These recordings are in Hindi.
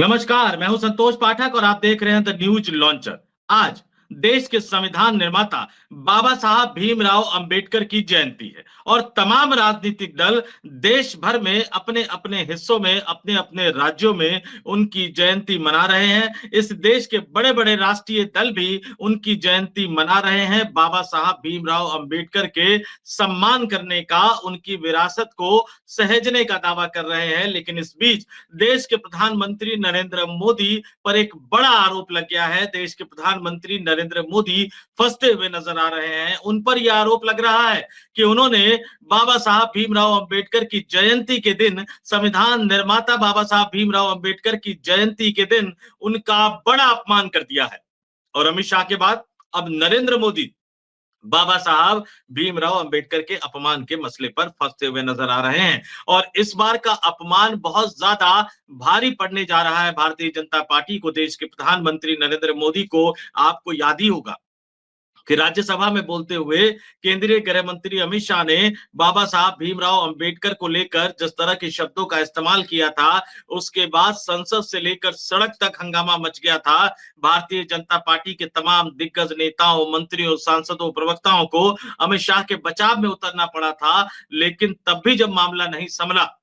नमस्कार, मैं हूं संतोष पाठक और आप देख रहे हैं द न्यूज लॉन्चर। आज देश के संविधान निर्माता बाबा साहब भीमराव अंबेडकर की जयंती है और तमाम राजनीतिक दल देश भर में अपने अपने हिस्सों में अपने अपने राज्यों में उनकी जयंती मना रहे हैं। इस देश के बड़े बड़े राष्ट्रीय दल भी उनकी जयंती मना रहे हैं। बाबा साहब भीमराव अंबेडकर के सम्मान करने का, उनकी विरासत को सहेजने का दावा कर रहे हैं। लेकिन इस बीच देश के प्रधानमंत्री नरेंद्र मोदी पर एक बड़ा आरोप लग गया है। देश के प्रधानमंत्री नरेंद्र मोदी फंसते हुए नजर आ रहे हैं। उन पर यह आरोप लग रहा है कि उन्होंने बाबा साहब भीमराव अंबेडकर की जयंती के दिन, संविधान निर्माता बाबा साहब भीमराव अंबेडकर की जयंती के दिन उनका बड़ा अपमान कर दिया है। और अमित शाह के बाद अब नरेंद्र मोदी बाबा साहब भीमराव अंबेडकर के अपमान के मसले पर फंसते हुए नजर आ रहे हैं। और इस बार का अपमान बहुत ज्यादा भारी पड़ने जा रहा है भारतीय जनता पार्टी को, देश के प्रधानमंत्री नरेंद्र मोदी को। आपको याद ही होगा कि राज्यसभा में बोलते हुए केंद्रीय गृह मंत्री अमित शाह ने बाबा साहब भीमराव अंबेडकर को लेकर जिस तरह के शब्दों का इस्तेमाल किया था, उसके बाद संसद से लेकर सड़क तक हंगामा मच गया था। भारतीय जनता पार्टी के तमाम दिग्गज नेताओं, मंत्रियों, सांसदों, प्रवक्ताओं को अमित शाह के बचाव में उतरना पड़ा था। लेकिन तब भी जब मामला नहीं संभला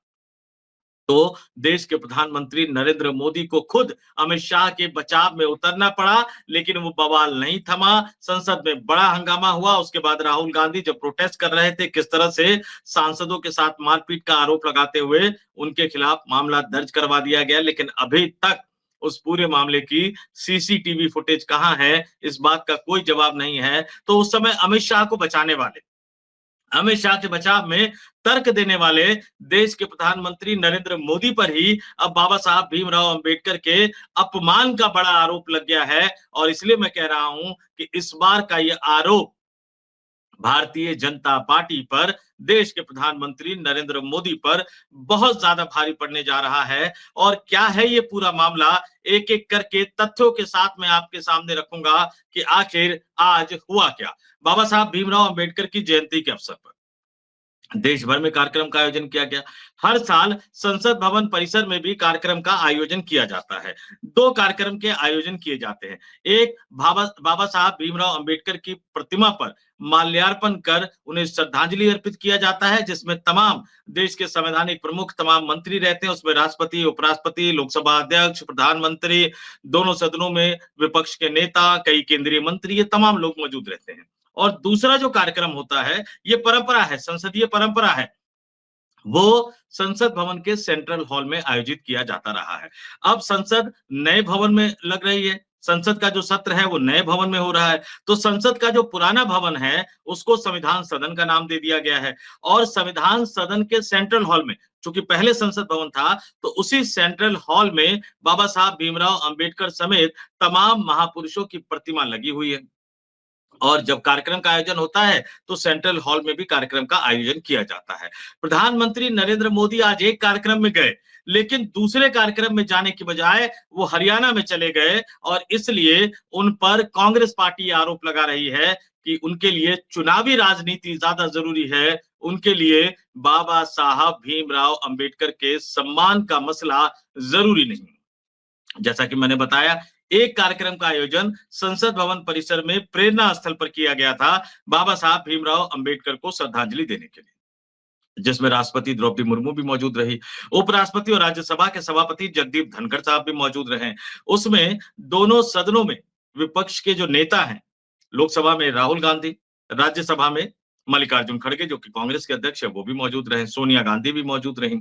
तो देश के प्रधानमंत्री नरेंद्र मोदी को खुद अमित शाह के बचाव में उतरना पड़ा। लेकिन वो बवाल नहीं थमा, संसद में बड़ा हंगामा हुआ। उसके बाद राहुल गांधी जब प्रोटेस्ट कर रहे थे, किस तरह से सांसदों के साथ मारपीट का आरोप लगाते हुए उनके खिलाफ मामला दर्ज करवा दिया गया। लेकिन अभी तक उस पूरे मामले की सीसीटीवी फुटेज कहां है, इस बात का कोई जवाब नहीं है। तो उस समय अमित शाह को बचाने वाले, अमित शाह के बचाव में तर्क देने वाले देश के प्रधानमंत्री नरेंद्र मोदी पर ही अब बाबा साहब भीमराव अंबेडकर के अपमान का बड़ा आरोप लग गया है। और इसलिए मैं कह रहा हूं कि इस बार का यह आरोप भारतीय जनता पार्टी पर, देश के प्रधानमंत्री नरेंद्र मोदी पर बहुत ज्यादा भारी पड़ने जा रहा है। और क्या है ये पूरा मामला, एक एक करके तथ्यों के साथ मैं आपके सामने रखूंगा कि आखिर आज हुआ क्या। बाबा साहब भीमराव अंबेडकर की जयंती के अवसर पर देश भर में कार्यक्रम का आयोजन किया गया। हर साल संसद भवन परिसर में भी कार्यक्रम का आयोजन किया जाता है। दो कार्यक्रम के आयोजन किए जाते हैं। एक, बाबा साहब भीमराव अंबेडकर की प्रतिमा पर माल्यार्पण कर उन्हें श्रद्धांजलि अर्पित किया जाता है, जिसमें तमाम देश के संवैधानिक प्रमुख, तमाम मंत्री रहते हैं। उसमें राष्ट्रपति, उपराष्ट्रपति, लोकसभा अध्यक्ष, प्रधानमंत्री, दोनों सदनों में विपक्ष के नेता, कई केंद्रीय मंत्री, ये तमाम लोग मौजूद रहते हैं। और दूसरा जो कार्यक्रम होता है, ये परंपरा है, संसदीय परंपरा है, वो संसद भवन के सेंट्रल हॉल में आयोजित किया जाता रहा है। अब संसद नए भवन में लग रही है, संसद का जो सत्र है वो नए भवन में हो रहा है। तो संसद का जो पुराना भवन है उसको संविधान सदन का नाम दे दिया गया है। और संविधान सदन के सेंट्रल हॉल में, चूंकि पहले संसद भवन था, तो उसी सेंट्रल हॉल में बाबा साहब भीमराव अंबेडकर समेत तमाम महापुरुषों की प्रतिमा लगी हुई है। और जब कार्यक्रम का आयोजन होता है तो सेंट्रल हॉल में भी कार्यक्रम का आयोजन किया जाता है। प्रधानमंत्री नरेंद्र मोदी आज एक कार्यक्रम में गए, लेकिन दूसरे कार्यक्रम में जाने की बजाय वो हरियाणा में चले गए। और इसलिए उन पर कांग्रेस पार्टी आरोप लगा रही है कि उनके लिए चुनावी राजनीति ज्यादा जरूरी है, उनके लिए बाबा साहब भीमराव अंबेडकर के सम्मान का मसला जरूरी नहीं। जैसा कि मैंने बताया, एक कार्यक्रम का आयोजन संसद भवन परिसर में प्रेरणा स्थल पर किया गया था, बाबा साहब भीमराव अंबेडकर को श्रद्धांजलि देने के लिए, जिसमें राष्ट्रपति द्रौपदी मुर्मू भी मौजूद रही, उपराष्ट्रपति और राज्यसभा के सभापति जगदीप धनखड़ साहब भी मौजूद रहे। उसमें दोनों सदनों में विपक्ष के जो नेता हैं, लोकसभा में राहुल गांधी, राज्यसभा में मल्लिकार्जुन खड़गे जो कि कांग्रेस के अध्यक्ष है, वो भी मौजूद रहे, सोनिया गांधी भी मौजूद रही,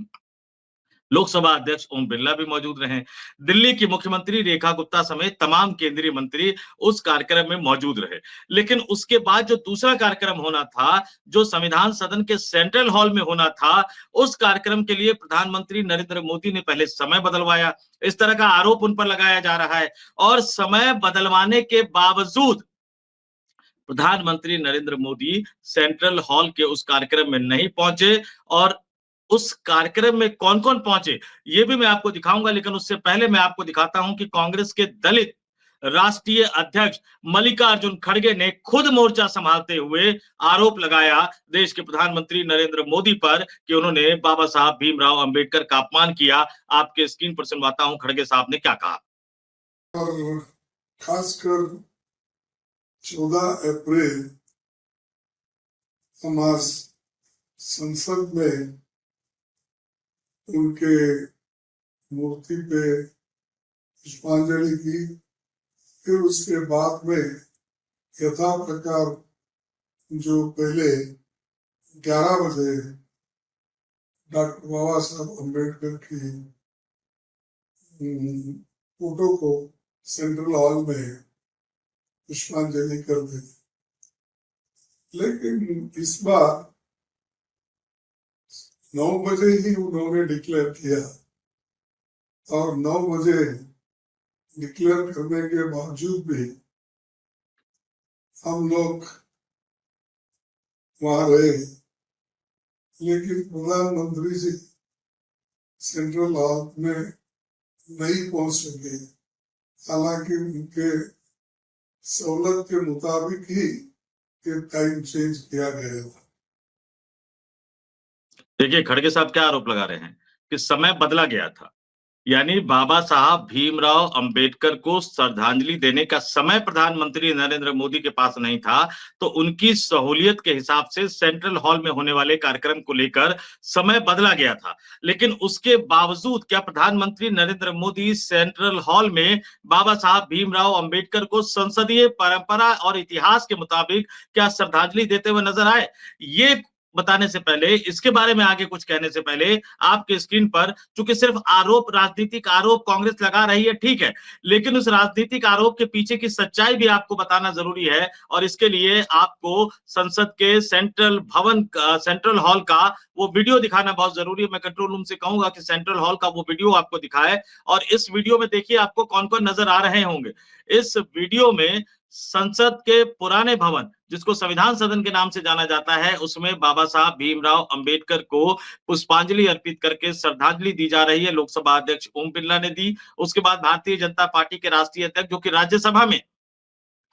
लोकसभा अध्यक्ष ओम बिरला भी मौजूद रहे, दिल्ली की मुख्यमंत्री रेखा गुप्ता समेत तमाम केंद्रीय मंत्री उस कार्यक्रम में मौजूद रहे। लेकिन उसके बाद जो दूसरा कार्यक्रम होना था, जो संविधान सदन के सेंट्रल हॉल में होना था, उस कार्यक्रम के लिए प्रधानमंत्री नरेंद्र मोदी ने पहले समय बदलवाया। इस तरह का आरोप उन पर लगाया जा रहा है। और समय बदलवाने के बावजूद प्रधानमंत्री नरेंद्र मोदी सेंट्रल हॉल के उस कार्यक्रम में नहीं पहुंचे। और उस कार्यक्रम में कौन-कौन पहुंचे, ये भी मैं आपको दिखाऊंगा। लेकिन उससे पहले मैं आपको दिखाता हूं कि कांग्रेस के दलित राष्ट्रीय अध्यक्ष मल्लिकार्जुन खड़गे ने खुद मोर्चा संभालते हुए आरोप लगाया देश के प्रधानमंत्री नरेंद्र मोदी पर कि उन्होंने बाबा साहब भीमराव अंबेडकर का अपमान किया। आपके स्क्रीन पर सुनवाता हूं खड़गे साहब ने क्या कहा। और खासकर 14 अप्रैल हमारे संसद में उनके मूर्ति पे पुष्पांजलि की, फिर उसके बाद में यथा प्रकार जो पहले 11 बजे डॉक्टर बाबा साहब अम्बेडकर की फोटो को सेंट्रल हॉल में पुष्पांजलि कर दी। लेकिन इस बार 9 बजे ही उन्होंने डिक्लेयर किया और 9 बजे डिक्लेयर करने के बावजूद भी हम लोग वहां रहे, लेकिन प्रधानमंत्री जी सेंट्रल हॉल में नहीं पहुंच सके। हालांकि उनके सहूलत के मुताबिक ही टाइम चेंज किया गया था। देखिए खड़गे साहब क्या आरोप लगा रहे हैं कि समय बदला गया था, यानी बाबा साहब भीमराव अंबेडकर को श्रद्धांजलि देने का समय प्रधानमंत्री नरेंद्र मोदी के पास नहीं था, तो उनकी सहूलियत के हिसाब से सेंट्रल हॉल में होने वाले कार्यक्रम को लेकर समय बदला गया था। लेकिन उसके बावजूद क्या प्रधानमंत्री नरेंद्र मोदी सेंट्रल हॉल में बाबा साहब भीमराव अंबेडकर को संसदीय परंपरा और इतिहास के मुताबिक क्या श्रद्धांजलि देते हुए नजर आए? ये बताने से पहले, इसके बारे में आगे कुछ कहने से पहले आपके स्क्रीन पर, चूंकि सिर्फ आरोप, राजनीतिक आरोप कांग्रेस लगा रही है, ठीक है, लेकिन उस राजनीतिक आरोप के पीछे की सच्चाई भी आपको बताना जरूरी है। और इसके लिए आपको संसद के सेंट्रल हॉल का वो वीडियो दिखाना बहुत जरूरी है। मैं कंट्रोल रूम से कहूंगा कि सेंट्रल हॉल का वो वीडियो आपको दिखाए, और इस वीडियो में देखिए आपको कौन कौन नजर आ रहे होंगे। इस वीडियो में संसद के पुराने भवन, जिसको संविधान सदन के नाम से जाना जाता है, उसमें बाबा साहब भीमराव अंबेडकर को पुष्पांजलि अर्पित करके श्रद्धांजलि दी जा रही है। लोकसभा अध्यक्ष ओम बिरला ने दी, उसके बाद भारतीय जनता पार्टी के राष्ट्रीय अध्यक्ष, जो कि राज्यसभा में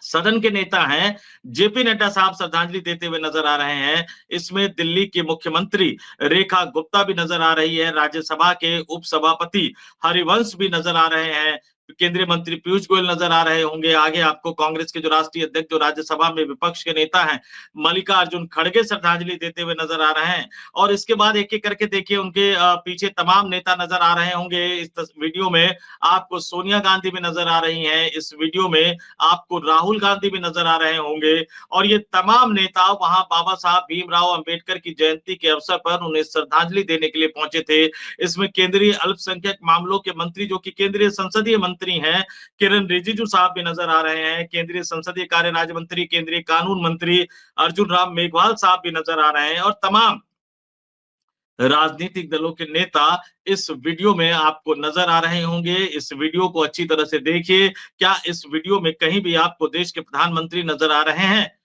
सदन के नेता हैं, जेपी नड्डा साहब श्रद्धांजलि देते हुए नजर आ रहे हैं। इसमें दिल्ली के मुख्यमंत्री रेखा गुप्ता भी नजर आ रही है, राज्यसभा के उपसभापति हरिवंश भी नजर आ रहे हैं, केंद्रीय मंत्री पीयूष गोयल नजर आ रहे होंगे। आगे आपको कांग्रेस के जो राष्ट्रीय अध्यक्ष, जो राज्यसभा में विपक्ष के नेता हैं, मल्लिकार्जुन खड़गे श्रद्धांजलि देते हुए नजर आ रहे हैं। और इसके बाद एक एक करके देखिए उनके पीछे तमाम नेता नजर आ रहे होंगे। इस वीडियो में आपको सोनिया गांधी भी नजर आ रही हैं, इस वीडियो में आपको राहुल गांधी भी नजर आ रहे होंगे। और ये तमाम नेता वहां बाबा साहब भीमराव अंबेडकर की जयंती के अवसर पर उन्हें श्रद्धांजलि देने के लिए पहुंचे थे। इसमें केंद्रीय अल्पसंख्यक मामलों के मंत्री, जो कि केंद्रीय संसदीय मंत्री हैं, किरण रिजिजू साहब भी नजर आ रहे हैं, केंद्रीय संसदीय कार्य राज्य मंत्री, केंद्रीय कानून मंत्री अर्जुन राम मेघवाल साहब भी नजर आ रहे हैं, और तमाम राजनीतिक दलों के नेता इस वीडियो में आपको नजर आ रहे होंगे। इस वीडियो को अच्छी तरह से देखिए। क्या इस वीडियो में कहीं भी आपको देश के प्रधानमंत्री नजर आ रहे हैं?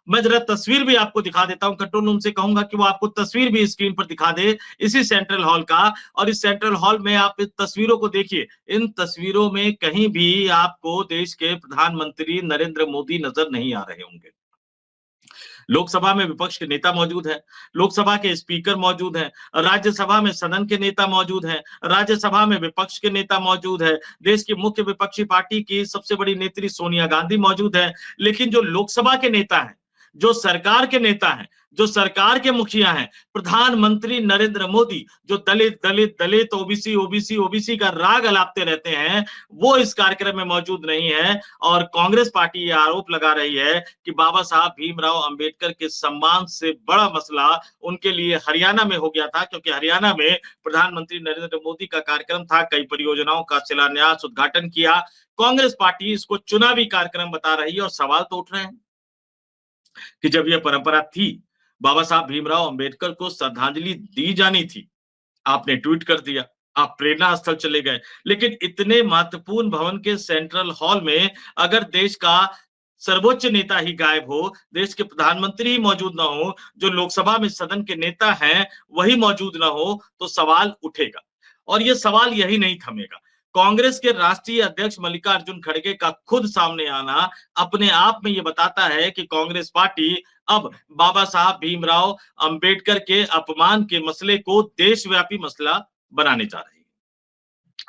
मैं जरा तस्वीर भी आपको दिखा देता हूं, कंट्रोल रूम से कहूंगा कि वो आपको तस्वीर भी स्क्रीन पर दिखा दे, इसी सेंट्रल हॉल का। और इस सेंट्रल हॉल में आप इस तस्वीरों को देखिए, इन तस्वीरों में कहीं भी आपको देश के प्रधानमंत्री नरेंद्र मोदी नजर नहीं आ रहे होंगे। लोकसभा में विपक्ष के नेता मौजूद हैं, लोकसभा के स्पीकर मौजूद हैं, राज्यसभा में सदन के नेता मौजूद हैं, राज्यसभा में विपक्ष के नेता मौजूद है, देश की मुख्य विपक्षी पार्टी की सबसे बड़ी नेत्री सोनिया गांधी मौजूद है। लेकिन जो लोकसभा के नेता हैं, जो सरकार के नेता हैं, जो सरकार के मुखिया हैं, प्रधानमंत्री नरेंद्र मोदी, जो दलित दलित दलित, ओबीसी ओबीसी ओबीसी का राग अलापते रहते हैं, वो इस कार्यक्रम में मौजूद नहीं है। और कांग्रेस पार्टी ये आरोप लगा रही है कि बाबा साहब भीमराव अंबेडकर के सम्मान से बड़ा मसला उनके लिए हरियाणा में हो गया था, क्योंकि हरियाणा में प्रधानमंत्री नरेंद्र मोदी का कार्यक्रम था, कई परियोजनाओं का शिलान्यास, उद्घाटन किया। कांग्रेस पार्टी इसको चुनावी कार्यक्रम बता रही है, और सवाल तो उठ रहे हैं कि जब यह परंपरा थी, बाबा साहब भीमराव अंबेडकर को श्रद्धांजलि दी जानी थी, आपने ट्वीट कर दिया, आप प्रेरणा स्थल चले गए। लेकिन इतने महत्वपूर्ण भवन के सेंट्रल हॉल में अगर देश का सर्वोच्च नेता ही गायब हो, देश के प्रधानमंत्री ही मौजूद ना हो, जो लोकसभा में सदन के नेता हैं वही मौजूद ना हो, तो सवाल उठेगा। और ये सवाल यही नहीं थमेगा। कांग्रेस के राष्ट्रीय अध्यक्ष मल्लिकार्जुन खड़गे का खुद सामने आना अपने आप में ये बताता है कि कांग्रेस पार्टी अब बाबा साहब भीमराव अंबेडकर के अपमान के मसले को देशव्यापी मसला बनाने जा रही है।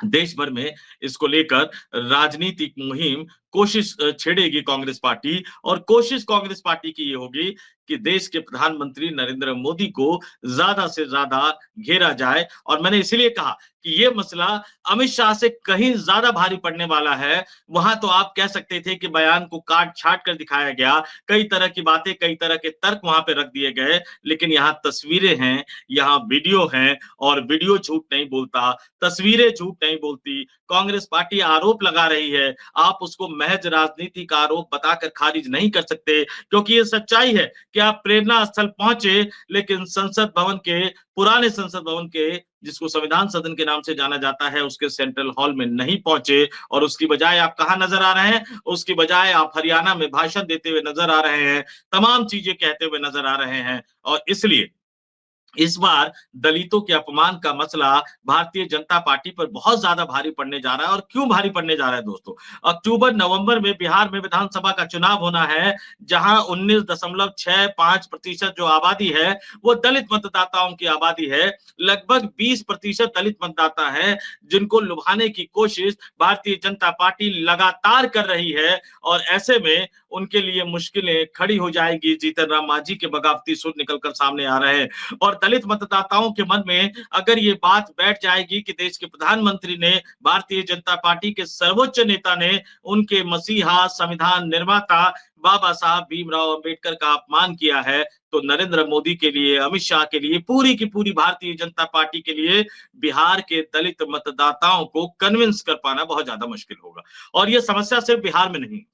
देश भर में इसको लेकर राजनीतिक मुहिम कोशिश छेड़ेगी कांग्रेस पार्टी, और कोशिश कांग्रेस पार्टी की ये होगी कि देश के प्रधानमंत्री नरेंद्र मोदी को ज्यादा से ज्यादा घेरा जाए। और मैंने इसीलिए कहा कि ये मसला अमित शाह से कहीं ज्यादा भारी पड़ने वाला है। वहां तो आप कह सकते थे कि बयान को काट छाट कर दिखाया गया, कई तरह की बातें, कई तरह के तर्क वहां पे रख दिए गए, लेकिन यहाँ तस्वीरें हैं, यहाँ वीडियो हैं, और वीडियो झूठ नहीं बोलता, तस्वीरें झूठ नहीं बोलती। कांग्रेस पार्टी आरोप लगा रही है, आप उसको महज राजनीतिक आरोप बताकर खारिज नहीं कर सकते, क्योंकि ये सच्चाई है कि आप प्रेरणा स्थल पहुंचे लेकिन संसद भवन के, पुराने संसद भवन के, जिसको संविधान सदन के नाम से जाना जाता है, उसके सेंट्रल हॉल में नहीं पहुंचे। और उसकी बजाय आप कहां नजर आ रहे हैं? उसकी बजाय आप हरियाणा में भाषण देते हुए नजर आ रहे हैं, तमाम चीजें कहते हुए नजर आ रहे हैं। और इसलिए इस बार दलितों के अपमान का मसला भारतीय जनता पार्टी पर बहुत ज्यादा भारी पड़ने जा रहा है। और क्यों भारी पड़ने जा रहा है दोस्तों? अक्टूबर नवंबर में बिहार में विधानसभा का चुनाव होना है, जहां 19.65% जो आबादी है वो दलित मतदाताओं की आबादी है। लगभग 20% दलित मतदाता है, जिनको लुभाने की कोशिश भारतीय जनता पार्टी लगातार कर रही है। और ऐसे में उनके लिए मुश्किलें खड़ी हो जाएगी। जीतन राम मांझी के बगावती सुर निकलकर सामने आ रहे हैं। और दलित मतदाताओं के मन में अगर ये बात बैठ जाएगी कि देश के प्रधानमंत्री ने, भारतीय जनता पार्टी के सर्वोच्च नेता ने उनके मसीहा, संविधान निर्माता बाबा साहब भीमराव अंबेडकर का अपमान किया है, तो नरेंद्र मोदी के लिए, अमित शाह के लिए, पूरी की पूरी भारतीय जनता पार्टी के लिए बिहार के दलित मतदाताओं को कन्विंस कर पाना बहुत ज्यादा मुश्किल होगा। और यह समस्या सिर्फ बिहार में नहीं,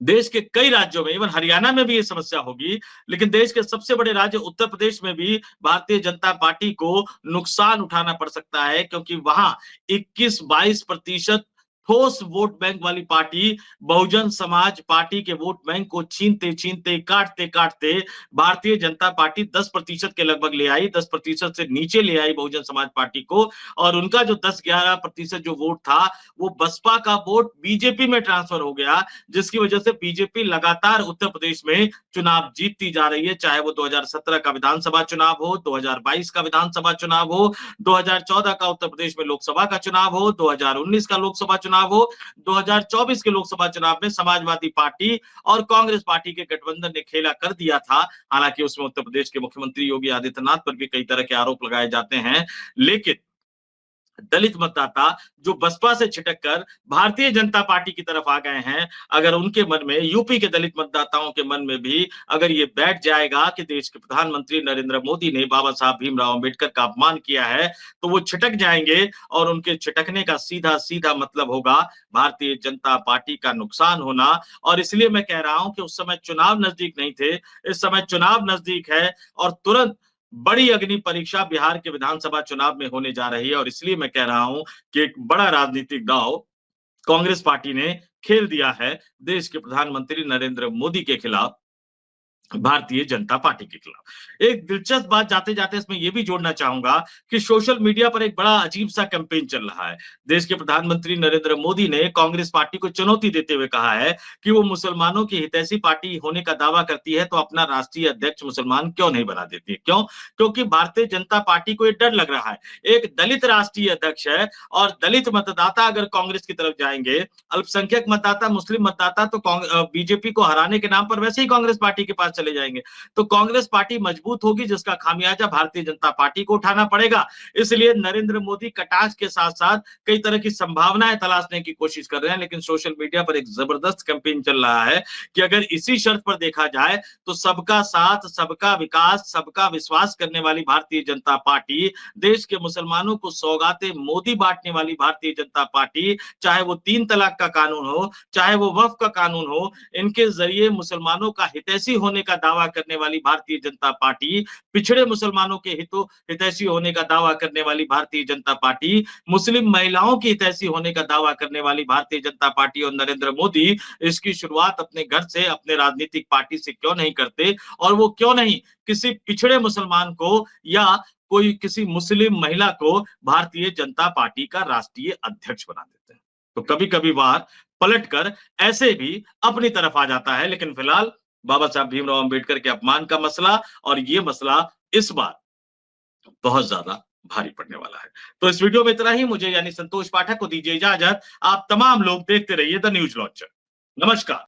देश के कई राज्यों में, इवन हरियाणा में भी ये समस्या होगी। लेकिन देश के सबसे बड़े राज्य उत्तर प्रदेश में भी भारतीय जनता पार्टी को नुकसान उठाना पड़ सकता है, क्योंकि वहां 21-22% ठोस वोट बैंक वाली पार्टी, बहुजन समाज पार्टी के वोट बैंक को छीनते छीनते, काटते काटते भारतीय जनता पार्टी 10% के लगभग ले आई, 10% से नीचे ले आई बहुजन समाज पार्टी को। और उनका जो 10-11% जो वोट था, वो बसपा का वोट बीजेपी में ट्रांसफर हो गया, जिसकी वजह से बीजेपी लगातार उत्तर प्रदेश में चुनाव जीतती जा रही है। चाहे वो 2017 का विधानसभा चुनाव हो, 2022 का विधानसभा चुनाव हो, 2014 का उत्तर प्रदेश में लोकसभा का चुनाव हो, 2019 का लोकसभा चुनाव हो, 2024 के लोकसभा चुनाव में समाजवादी पार्टी और कांग्रेस पार्टी के गठबंधन ने खेला कर दिया था। हालांकि उसमें उत्तर प्रदेश के मुख्यमंत्री योगी आदित्यनाथ पर भी कई तरह के आरोप लगाए जाते हैं, लेकिन दलित मतदाता जो बसपा से छिटक कर भारतीय जनता पार्टी की तरफ आ गए हैं, अगर उनके मन में, यूपी के दलित मतदाताओं के मन में भी अगर ये बैठ जाएगा कि देश के प्रधानमंत्री नरेंद्र मोदी ने बाबा साहब भीमराव अंबेडकर का अपमान किया है, तो वो छिटक जाएंगे। और उनके छिटकने का सीधा सीधा मतलब होगा भारतीय जनता पार्टी का नुकसान होना। और इसलिए मैं कह रहा हूं कि उस समय चुनाव नजदीक नहीं थे, इस समय चुनाव नजदीक है, और तुरंत बड़ी अग्नि परीक्षा बिहार के विधानसभा चुनाव में होने जा रही है। और इसलिए मैं कह रहा हूं कि एक बड़ा राजनीतिक दांव कांग्रेस पार्टी ने खेल दिया है देश के प्रधानमंत्री नरेंद्र मोदी के खिलाफ, भारतीय जनता पार्टी के खिलाफ। एक दिलचस्प बात जाते जाते इसमें यह भी जोड़ना चाहूंगा कि सोशल मीडिया पर एक बड़ा अजीब सा कैंपेन चल रहा है। देश के प्रधानमंत्री नरेंद्र मोदी ने कांग्रेस पार्टी को चुनौती देते हुए कहा है कि वो मुसलमानों की हितैषी पार्टी होने का दावा करती है, तो अपना राष्ट्रीय अध्यक्ष मुसलमान क्यों नहीं बना देती है? क्यों? क्योंकि भारतीय जनता पार्टी को यह डर लग रहा है, एक दलित राष्ट्रीय अध्यक्ष है, और दलित मतदाता अगर कांग्रेस की तरफ जाएंगे, अल्पसंख्यक मतदाता, मुस्लिम मतदाता तो बीजेपी को हराने के नाम पर वैसे ही कांग्रेस पार्टी के पास चले जाएंगे, तो कांग्रेस पार्टी मजबूत होगी, जिसका खामियाजा भारतीय जनता पार्टी को उठाना पड़ेगा। इसलिए नरेंद्र मोदी कटाक्ष के साथ साथ कई तरह की संभावनाएं तलाशने की कोशिश कर रहे हैं। लेकिन सोशल मीडिया पर एक जबरदस्त कैंपेन चल रहा है कि अगर इसी शर्त पर देखा जाए तो सबका साथ, सबका विकास, सबका विश्वास करने वाली भारतीय जनता पार्टी, देश के मुसलमानों को सौगातें मोदी बांटने वाली भारतीय जनता पार्टी, चाहे वो 3 तलाक का कानून हो, चाहे वो वक्फ का कानून हो, इनके जरिए मुसलमानों का हितैषी होने का दावा करने वाली भारतीय जनता पार्टी, पिछड़े मुसलमानों के हितैषी होने का दावा करने वाली भारतीय जनता पार्टी, मुस्लिम महिलाओं की हितैषी होने का दावा करने वाली भारतीय जनता पार्टी और नरेंद्र मोदी इसकी शुरुआत अपने घर से, अपने राजनीतिक पार्टी से क्यों नहीं करते? और वो क्यों नहीं किसी पिछड़े मुसलमान को या कोई किसी मुस्लिम महिला को भारतीय जनता पार्टी का राष्ट्रीय अध्यक्ष बना देते हैं। तो कभी कभी वार पलटकर ऐसे भी अपनी तरफ आ जाता है, लेकिन फिलहाल बाबा साहब भीमराव अंबेडकर के अपमान का मसला और ये मसला इस बार बहुत ज्यादा भारी पड़ने वाला है। तो इस वीडियो में इतना ही। मुझे यानी संतोष पाठक को दीजिए इजाजत। आप तमाम लोग देखते रहिए द न्यूज लॉन्चर। नमस्कार।